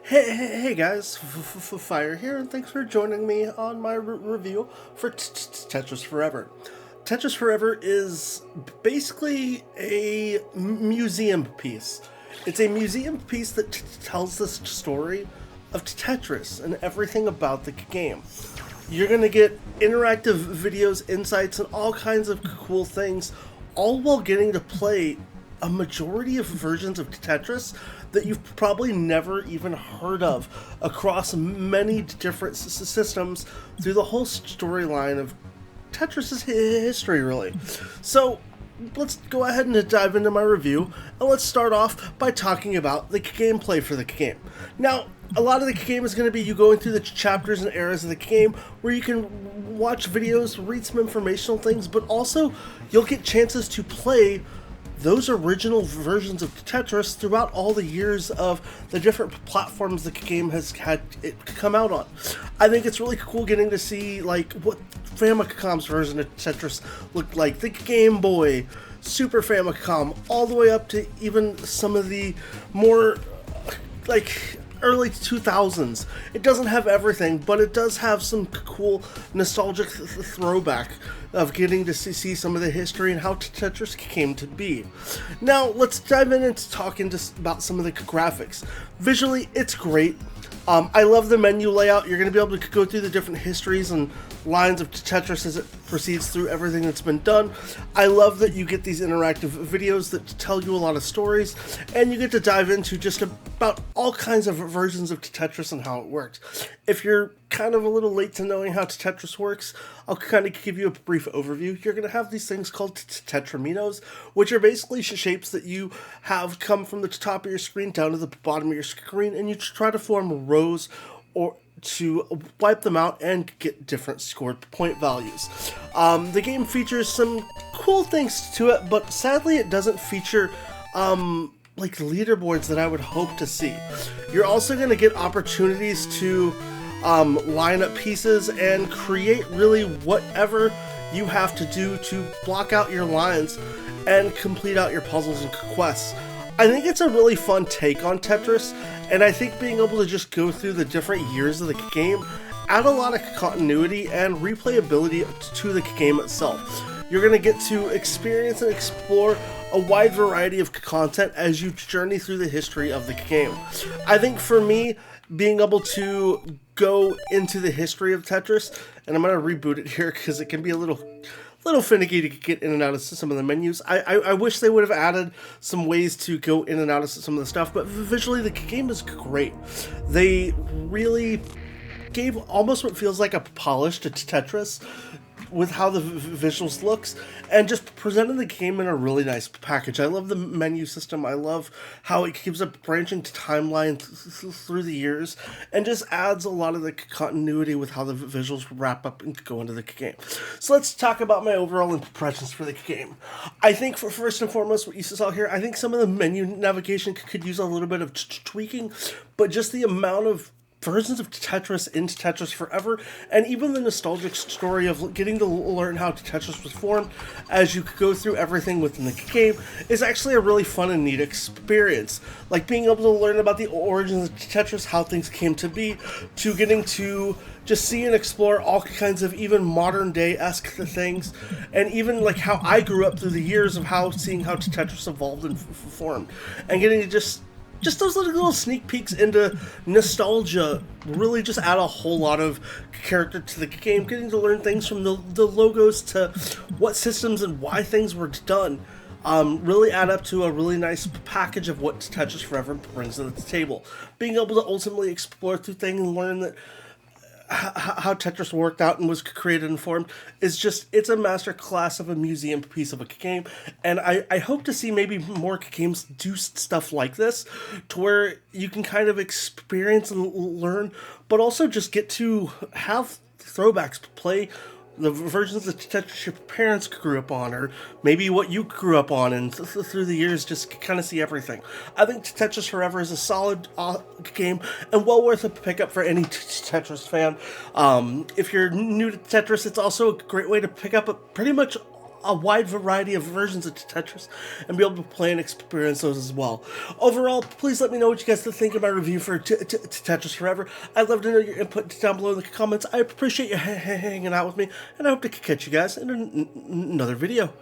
Hey guys, Fire here, and thanks for joining me on my review for Tetris Forever. Tetris Forever is basically a museum piece. It's a museum piece that tells the story of Tetris and everything about the game. You're going to get interactive videos, insights, and all kinds of cool things, all while getting to play a majority of versions of Tetris that you've probably never even heard of across many different systems through the whole storyline of Tetris's history, really. So let's go ahead and dive into my review, and let's start off by talking about the gameplay for the game. Now, a lot of the game is going to be you going through the chapters and eras of the game where you can watch videos, read some informational things, but also you'll get chances to play those original versions of Tetris throughout all the years of the different platforms the game has had it come out on. I think it's really cool getting to see like what Famicom's version of Tetris looked like, the Game Boy, Super Famicom, all the way up to even some of the more like early 2000s. It doesn't have everything, but it does have some cool nostalgic throwback of getting to see some of the history and how Tetris came to be. Now, let's dive in and talk about some of the graphics. Visually, it's great. I love the menu layout. You're going to be able to go through the different histories and lines of Tetris as it proceeds through everything that's been done. I love that you get these interactive videos that tell you a lot of stories, and you get to dive into just about all kinds of versions of Tetris and how it works. If you're kind of a little late to knowing how Tetris works, I'll kind of give you a brief overview. You're going to have these things called tetraminos, which are basically shapes that you have come from the top of your screen down to the bottom of your screen, and you try to form rows or to wipe them out and get different scored point values. The game features some cool things to it, but sadly it doesn't feature like leaderboards that I would hope to see. You're also going to get opportunities to line up pieces and create really whatever you have to do to block out your lines and complete out your puzzles and quests. I think it's a really fun take on Tetris, and I think being able to just go through the different years of the game add a lot of continuity and replayability to the game itself. You're going to get to experience and explore a wide variety of content as you journey through the history of the game. I think for me, being able to go into the history of Tetris, and I'm going to reboot it here because it can be a little finicky to get in and out of some of the menus. I wish they would have added some ways to go in and out of some of the stuff, but visually the game is great. They really gave almost what feels like a polish to Tetris with how the visuals looks, and just presented the game in a really nice package. I love the menu system. I love how it keeps a branching timeline through the years, and just adds a lot of the continuity with how the visuals wrap up and go into the game. So let's talk about my overall impressions for the game. I think for first and foremost, what you saw here, I think some of the menu navigation could use a little bit of tweaking, but just the amount of versions of Tetris into Tetris Forever, and even the nostalgic story of getting to learn how Tetris was formed as you go through everything within the game is actually a really fun and neat experience. Like being able to learn about the origins of Tetris, how things came to be, to getting to just see and explore all kinds of even modern day-esque things, and even like how I grew up through the years of seeing how Tetris evolved and formed, and getting to just those little sneak peeks into nostalgia really just add a whole lot of character to the game. Getting to learn things from the logos to what systems and why things were done really add up to a really nice package of what Tetris Forever brings to the table. Being able to ultimately explore through things and learn that how Tetris worked out and was created and formed is it's a master class of a museum piece of a game, and I hope to see maybe more games do stuff like this, to where you can kind of experience and learn, but also just get to have throwbacks, play the versions that Tetris your parents grew up on, or maybe what you grew up on, and through the years just kind of see everything. I think Tetris Forever is a solid game and well worth a pickup for any Tetris fan. If you're new to Tetris, it's also a great way to pick up pretty much a wide variety of versions of Tetris and be able to play and experience those as well. Overall, please let me know what you guys think of my review for Tetris Forever. I'd love to know your input down below in the comments. I appreciate you hanging out with me, and I hope to catch you guys in another video.